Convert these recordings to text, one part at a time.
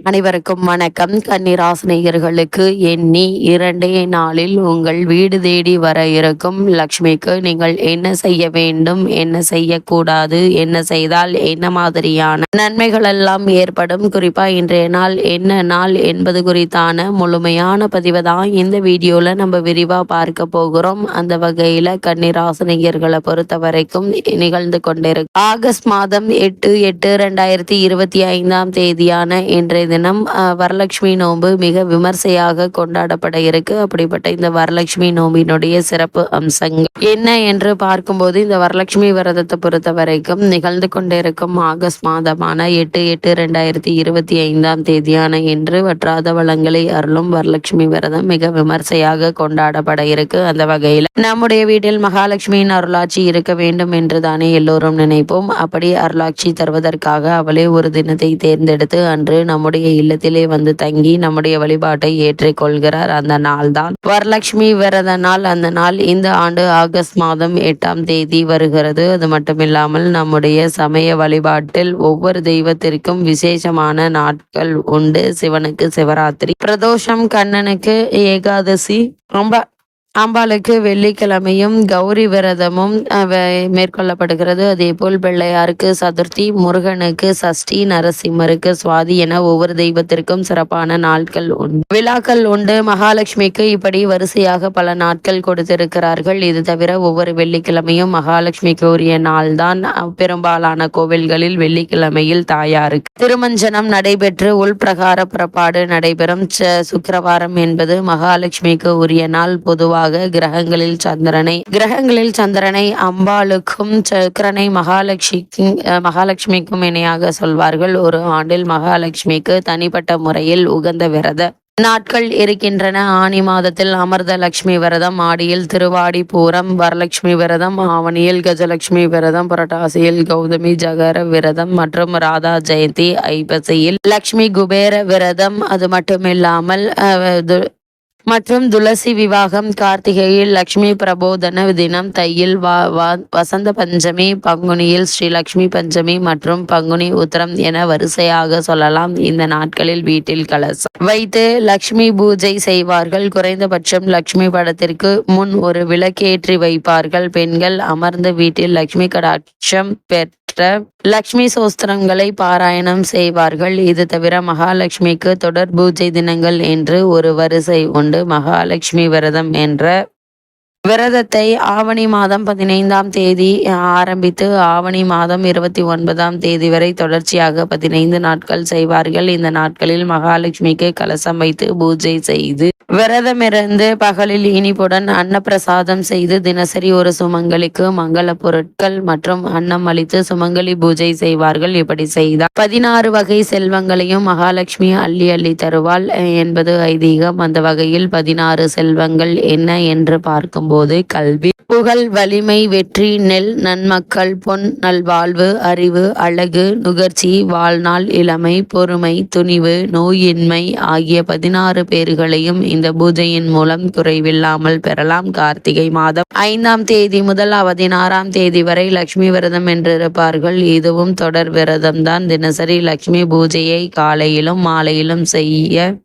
அனைவருக்கும் வணக்கம். கன்னிராசினியர்களுக்கு எண்ணி 2 நாளில் உங்கள் வீடு தேடி வர இருக்கும் லக்ஷ்மிக்கு நீங்கள் என்ன செய்ய வேண்டும், என்ன செய்யக்கூடாது, என்ன செய்தால் என்ன மாதிரியான நன்மைகள் எல்லாம் ஏற்படும், குறிப்பா இன்றைய நாள் என்ன நாள் என்பது குறித்தான முழுமையான பதிவை தான் இந்த வீடியோல நம்ம விரிவா பார்க்க போகிறோம். அந்த வகையில கன்னிராசினியர்களை பொறுத்த வரைக்கும் நிகழ்ந்து கொண்டிருக்கு ஆகஸ்ட் மாதம் 8/8/2025 தேதியான இன்றைய தினம் வரலட்சுமி நோன்பு மிக விமர்சையாக கொண்டாடப்பட இருக்கு. அப்படிப்பட்ட இந்த வரலட்சுமி நோம்பினுடைய சிறப்பு அம்சங்கள் என்ன என்று பார்க்கும்போது, இந்த வரலட்சுமி விரதத்தை பொறுத்த வரைக்கும் நிகழ்ந்து கொண்டிருக்கும் ஆகஸ்ட் மாதமான 8/8/2025 தேதியான இன்று வற்றாத வளங்களை அருளும் வரலட்சுமி விரதம் மிக விமர்சையாக கொண்டாடப்பட இருக்கு. அந்த வகையில் நம்முடைய வீட்டில் மகாலட்சுமியின் அருளாட்சி இருக்க வேண்டும் என்று தானே எல்லோரும் நினைப்போம். அப்படி அருளாட்சி தருவதற்காக அவளே ஒரு தினத்தை தேர்ந்தெடுத்து அன்று நம்முடைய இல்லத்திலே வந்து தங்கி நம்முடைய வழிபாட்டை ஏற்றுக்கொள்கிறார். அந்த நாள் தான் வரலட்சுமி விரத நாள். அந்த நாள் இந்த ஆண்டு ஆகஸ்ட் மாதம் 8ஆம் தேதி வருகிறது. அது மட்டுமில்லாமல் நம்முடைய சமய வழிபாட்டில் ஒவ்வொரு தெய்வத்திற்கும் விசேஷமான நாட்கள் உண்டு. சிவனுக்கு சிவராத்திரி, பிரதோஷம், கண்ணனுக்கு ஏகாதசி, அம்பாளுக்கு வெள்ளிக்கிழமையும் கௌரி விரதமும் மேற்கொள்ளப்படுகிறது. அதே போல் பிள்ளையாருக்கு சதுர்த்தி, முருகனுக்கு சஷ்டி, நரசிம்மருக்கு சுவாதி என ஒவ்வொரு தெய்வத்திற்கும் சிறப்பான நாட்கள் உண்டு, விழாக்கள் உண்டு. மகாலட்சுமிக்கு இப்படி வரிசையாக பல நாட்கள் கொடுத்திருக்கிறார்கள். இது தவிர ஒவ்வொரு வெள்ளிக்கிழமையும் மகாலட்சுமிக்கு உரிய நாள்தான். பெரும்பாலான கோவில்களில் வெள்ளிக்கிழமையில் தாயாருக்கு திருமஞ்சனம் நடைபெற்று உள்பிரகார புறப்பாடு நடைபெறும். சுக்கிரவாரம் என்பது மகாலட்சுமிக்கு உரிய நாள். பொதுவாக கிரகங்களில் சந்திரனை அம்பாளுக்கும் சுக்கிரனை மகாலட்சுமிக்கும் இணையாக சொல்வார்கள். ஒரு ஆண்டில் மகாலட்சுமிக்கு தனிப்பட்ட முறையில் உகந்த விரத நாட்கள் இருக்கின்றன. ஆனி மாதத்தில் அமிர்த லட்சுமி விரதம், ஆடியில் திருவாடி பூரம், வரலட்சுமி விரதம், ஆவணியில் கஜலட்சுமி விரதம், புரட்டாசியில் கௌதமி ஜகர விரதம் மற்றும் ராதா ஜெயந்தி, ஐப்பசியில் லட்சுமி குபேர விரதம். அது மட்டுமில்லாமல் துளசி விவாகம், கார்த்திகையில் லட்சுமி பிரபோதன தினம், தையில் வசந்த பஞ்சமி, பங்குனியில் ஸ்ரீலட்சுமி பஞ்சமி மற்றும் பங்குனி உத்திரம் என வரிசையாக சொல்லலாம். இந்த நாட்களில் வீட்டில் கலசம் வைத்து லட்சுமி பூஜை செய்வார்கள். குறைந்தபட்சம் லட்சுமி படத்திற்கு முன் ஒரு விளக்கேற்றி வைப்பார்கள். பெண்கள் அமர்ந்து வீட்டில் லட்சுமி கடாட்சம் பெற்ற லட்சுமி சோஸ்திரங்களை பாராயணம் செய்வார்கள். இது தவிர மகாலட்சுமிக்கு தொடர் பூஜை தினங்கள் என்று ஒரு வரிசை உண்டு. மகாலட்சுமி விரதம் என்ற விரதத்தை ஆவணி மாதம் 15ஆம் தேதி ஆரம்பித்து ஆவணி மாதம் 29ஆம் தேதி வரை தொடர்ச்சியாக 15 நாட்கள் செய்வார்கள். இந்த நாட்களில் மகாலட்சுமிக்கு கலசம் வைத்து பூஜை செய்து விரதமிருந்து பகலில் இனிப்புடன் அன்னப்பிரசாதம் செய்து தினசரி ஒரு சுமங்கலிக்கு மங்கள பொருட்கள் மற்றும் அன்னம் அளித்து சுமங்கலி பூஜை செய்வார்கள். இப்படி செய்தால் 16 வகை செல்வங்களையும் மகாலட்சுமி அள்ளி அள்ளி தருவாள் என்பது ஐதீகம். அந்த வகையில் 16 செல்வங்கள் என்ன என்று பார்க்கும்போது, கல்வி, புகழ், வலிமை, வெற்றி, நெல், நன்மக்கள், பொன், நல்வாழ்வு, அறிவு, அழகு, நுகர்ச்சி, வாழ்நாள், இளமை, பொறுமை, துணிவு, நோயின்மை ஆகிய 16 பேர்களையும் இந்த பூஜையின் மூலம் குறைவில்லாமல் பெறலாம். கார்த்திகை மாதம் 5ஆம் தேதி முதல் 16ஆம் தேதி வரை லட்சுமி விரதம் என்றிருப்பார்கள். இதுவும் தொடர் விரதம் தான். தினசரி லட்சுமி பூஜையை காலையிலும் மாலையிலும் செய்ய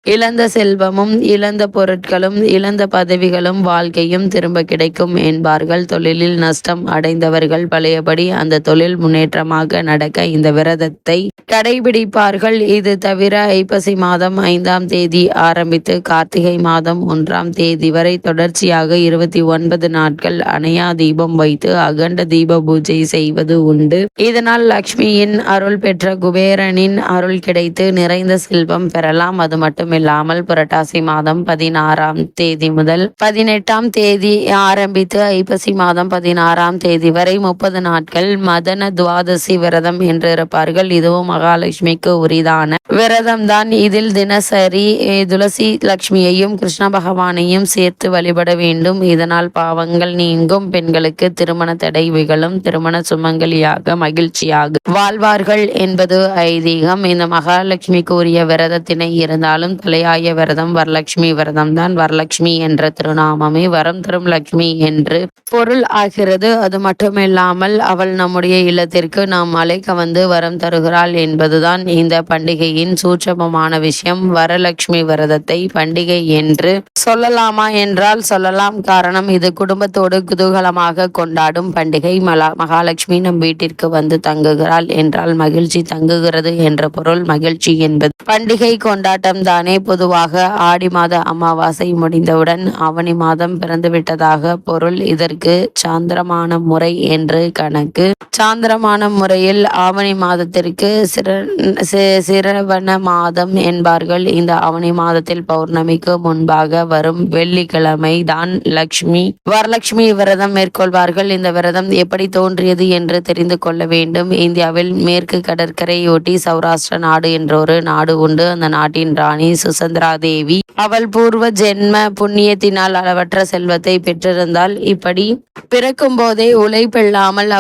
இழந்த செல்வமும், இழந்த பொருட்களும், இழந்த பதவிகளும், வாழ்க்கையும் திரும்ப கிடைக்கும் என்பார்கள். தொழிலில் நஷ்டம் அடைந்தவர்கள் பழையபடி அந்த தொழில் முன்னேற்றமாக நடக்க இந்த விரதத்தை கடைபிடிப்பார்கள். இது தவிர ஐப்பசி மாதம் 5ஆம் தேதி ஆரம்பித்து கார்த்திகை மாதம் 1ஆம் தேதி வரை தொடர்ச்சியாக 29 நாட்கள் அணையா தீபம் வைத்து அகண்ட தீப பூஜை செய்வது உண்டு. இதனால் லட்சுமியின் அருள் பெற்ற குபேரனின் அருள் கிடைத்து நிறைந்த செல்வம் பெறலாம். அது மட்டும் இல்லாமல் புரட்டாசி மாதம் 16ஆம் தேதி முதல் 18ஆம் தேதி ஆரம்பித்து ஐப்பசி மாதம் 16ஆம் தேதி வரை 30 நாட்கள் மதன துவாதசி விரதம் என்று இருப்பார்கள். இதுவும் மகாலட்சுமிக்கு உரிதான விரதம் தான். இதில் தினசரி துளசி லட்சுமியையும் கிருஷ்ண பகவானையும் சேர்த்து வழிபட வேண்டும். இதனால் பாவங்கள் நீங்கும். பெண்களுக்கு திருமண தடைவிகளும் திருமண சுமங்கலியாக மகிழ்ச்சியாக வாழ்வார்கள் என்பது ஐதீகம். இந்த மகாலட்சுமிக்கு உரிய விரதத்தினை இருந்தாலும் தலையாய விரதம் வரலட்சுமி விரதம் தான். வரலட்சுமி என்ற திருநாமமே வரம் தரும் லட்சுமி என்று பொருள் ஆகிறது. அது மட்டுமில்லாமல் அவள் நம்முடைய இல்லத்திற்கு நாம் அழைக்க வந்து வரம் தருகிறாள் என்பதுதான் இந்த பண்டிகையின் சூட்சமமான விஷயம். வரலட்சுமி விரதத்தை பண்டிகை என்று சொல்லலாமா என்றால் சொல்லலாம். காரணம், இது குடும்பத்தோடு குதூகலமாக கொண்டாடும் பண்டிகை. மகாலட்சுமி நம் வீட்டிற்கு வந்து தங்குகிறாள் என்றால் மகிழ்ச்சி தங்குகிறது என்ற பொருள். மகிழ்ச்சி என்பது பண்டிகை கொண்டாட்டம் தானே. பொதுவாக ஆடி மாத அமாவாசை முடிந்தவுடன் ஆவணி மாதம் பிறந்துவிட்டதாக பொருள். இதற்கு சாந்திரமான முறை என்று கணக்கு. சாந்திரமான முறையில் ஆவணி மாதத்திற்கு சிரவண மாதம் என்பார்கள். இந்த ஆவணி மாதத்தில் பௌர்ணமிக்கு முன்பாக வரும் வெள்ளிக்கிழமை தான் வரலட்சுமி விரதம் மேற்கொள்வார்கள். இந்த விரதம் எப்படி தோன்றியது என்று தெரிந்து கொள்ள வேண்டும். இந்தியாவில் மேற்கு கடற்கரையொட்டி சௌராஷ்டிர நாடு என்றொரு நாடு உண்டு. அந்த நாட்டின் ராணி சுசந்திரா தேவி அவள் பூர்வ ஜென்ம புண்ணியத்தினால் அளவற்ற செல்வத்தை பெற்றிருந்தால். இப்படி பிறக்கும் போதே உழைப்பில்லாமல்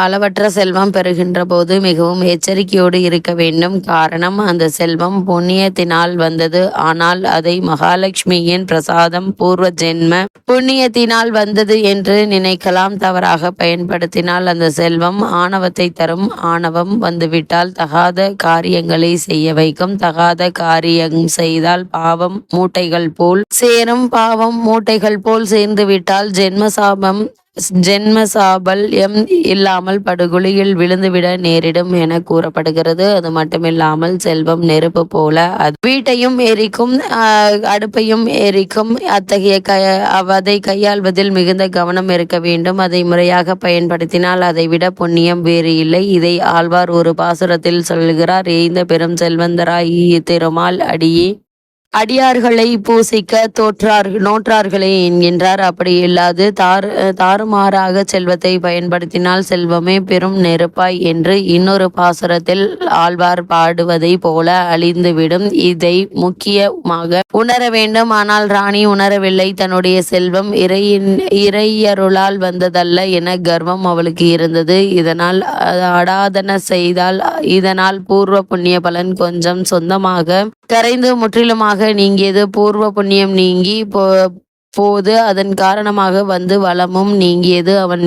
அளவற்ற செல்வம் பெறுகின்ற போது மிகவும் எச்சரிக்கையோடு இருக்க வேண்டும். காரணம், அந்த செல்வம் புண்ணியத்தினால் வந்தது. ஆனால் அதை மகாலட்சுமியின் பிரசாதம் பூர்வ ஜென்ம புண்ணியத்தினால் வந்தது என்று நினைக்கலாம். தவறாக பயன்படுத்தினால் அந்த செல்வம் ஆணவத்தை தரும். ஆணவம் வந்துவிட்டால் தகாத காரியங்களை செய்ய வைக்கும். தகாத காரியம் செய்தால் பாவம் மூட்டைகள் போல் சேரும். பாவம் மூட்டைகள் போல் சேர்ந்து விட்டால் ஜென்மசாபல்யம் இல்லாமல் படுகொலியில் விழுந்துவிட நேரிடும் என கூறப்படுகிறது. அது மட்டுமில்லாமல் செல்வம் நெருப்பு போல அது வீட்டையும் எரிக்கும், அடுப்பையும் எரிக்கும். அதை கையாள்வதில் மிகுந்த கவனம் இருக்க வேண்டும். அதை முறையாக பயன்படுத்தினால் அதை விட புண்ணியம் வேறு இல்லை. இதை ஆழ்வார் ஒரு பாசுரத்தில் சொல்கிறார். எய்ந்த பெரும் செல்வந்தராய் திருமால் அடியார்களை பூசிக்க நோற்றார்களே என்கின்றார். அப்படி இல்லாது தாறுமாறாக செல்வத்தை பயன்படுத்தினால் செல்வமே பெரும் நெருப்பாய் என்று இன்னொரு பாசுரத்தில் ஆழ்வார் பாடுவதை போல அழிந்துவிடும். இதை முக்கியமாக உணர வேண்டும். ஆனால் ராணி உணரவில்லை. தன்னுடைய செல்வம் இறையருளால் வந்ததல்ல என கர்வம் அவளுக்கு இருந்தது. இதனால் அடாதன செய்தால் இதனால் பூர்வ புண்ணிய பலன் கொஞ்சம் சொந்தமாக கரைந்து முற்றிலுமாக நீங்கியது. பூர்வ புண்ணியம் நீங்கி போது அதன் காரணமாக வந்து வளமும் நீங்கியது. அவன்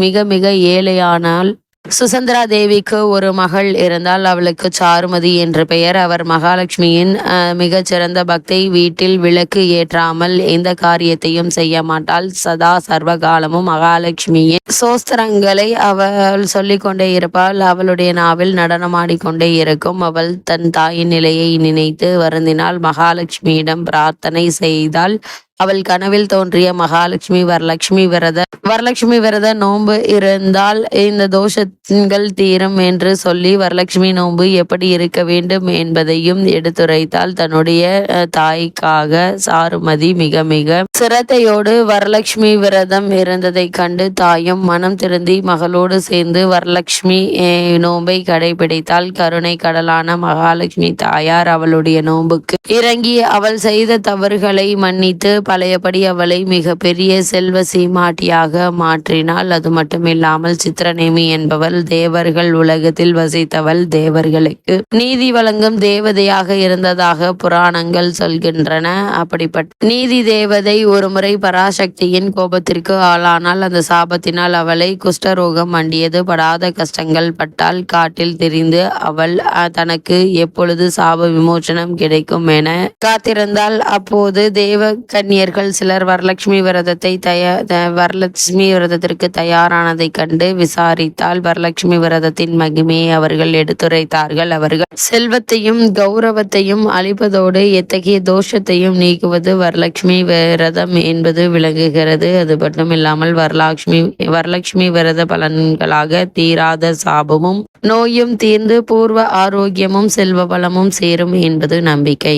மிக மிக ஏழையானால். சுசந்திரா தேவிக்கு ஒரு மகள் இருந்தால். அவளுக்கு சாருமதி என்று பெயர். அவர் மகாலட்சுமியின் மிகச்சிறந்த பக்தை. வீட்டில் விளக்கு ஏற்றாமல் எந்த காரியத்தையும் செய்ய மாட்டாள். சதா சர்வகாலமும் மகாலட்சுமியின் சோஸ்திரங்களை அவள் சொல்லிக்கொண்டே இருப்பாள். அவளுடைய நாவில் நடனமாடிக்கொண்டே இருக்கும். அவள் தன் தாயின் நிலையை நினைத்து வருந்தினால். மகாலட்சுமியிடம் பிரார்த்தனை செய்தால். அவள் கனவில் தோன்றிய மகாலட்சுமி வரலட்சுமி விரத நோன்பு இருந்தால் இந்த தோஷங்கள் தீரும் என்று சொல்லி வரலட்சுமி நோன்பு எப்படி இருக்க வேண்டும் என்பதையும் எடுத்துரைத்தால். தன்னுடைய தாய்க்காக சாருமதி மிக மிக சிரத்தையோடு வரலட்சுமி விரதம் இருந்ததை கண்டு தாயும் மனம் திருந்தி மகளோடு சேர்ந்து வரலட்சுமி நோன்பை கடைபிடித்தால். கருணை கடலான மகாலட்சுமி தாயார் அவளுடைய நோன்புக்கு இறங்கி அவள் செய்த தவறுகளை மன்னித்து பழையபடி அவளை மிக பெரிய செல்வ சீமாட்டியாக மாற்றினாள். அது மட்டுமில்லாமல் சித்திரநேமி என்பவள் தேவர்கள் உலகத்தில் வசித்தவள். தேவர்களுக்கு நீதி வழங்கும் தேவதையாக இருந்ததாக புராணங்கள் சொல்கின்றன. அப்படிப்பட்ட நீதி தேவதை ஒருமுறை பராசக்தியின் கோபத்திற்கு ஆளானால். அந்த சாபத்தினால் அவளை குஷ்டரோகம் மண்டியது. படாத கஷ்டங்கள் பட்டால். காட்டில் திரிந்து அவள் தனக்கு எப்பொழுது சாப விமோசனம் கிடைக்கும் என காத்திருந்தாள். அப்போது தேவ கன்னியர்கள் சிலர் வரலட்சுமி விரதத்திற்கு தயாரானதை கண்டு விசாரித்தால். வரலட்சுமி விரதத்தின் மகிமையை அவர்கள் எடுத்துரைத்தார்கள். அவர்கள் செல்வத்தையும் கௌரவத்தையும் அளிப்பதோடு எத்தகைய தோஷத்தையும் நீக்குவது வரலட்சுமி விரதம் என்பது விளங்குகிறது. அது மட்டுமில்லாமல் வரலட்சுமி விரத பலன்களாக தீராத சாபமும் நோயும் தீர்ந்து பூர்வ ஆரோக்கியமும் செல்வ பலமும் சேரும் என்பது நம்பிக்கை.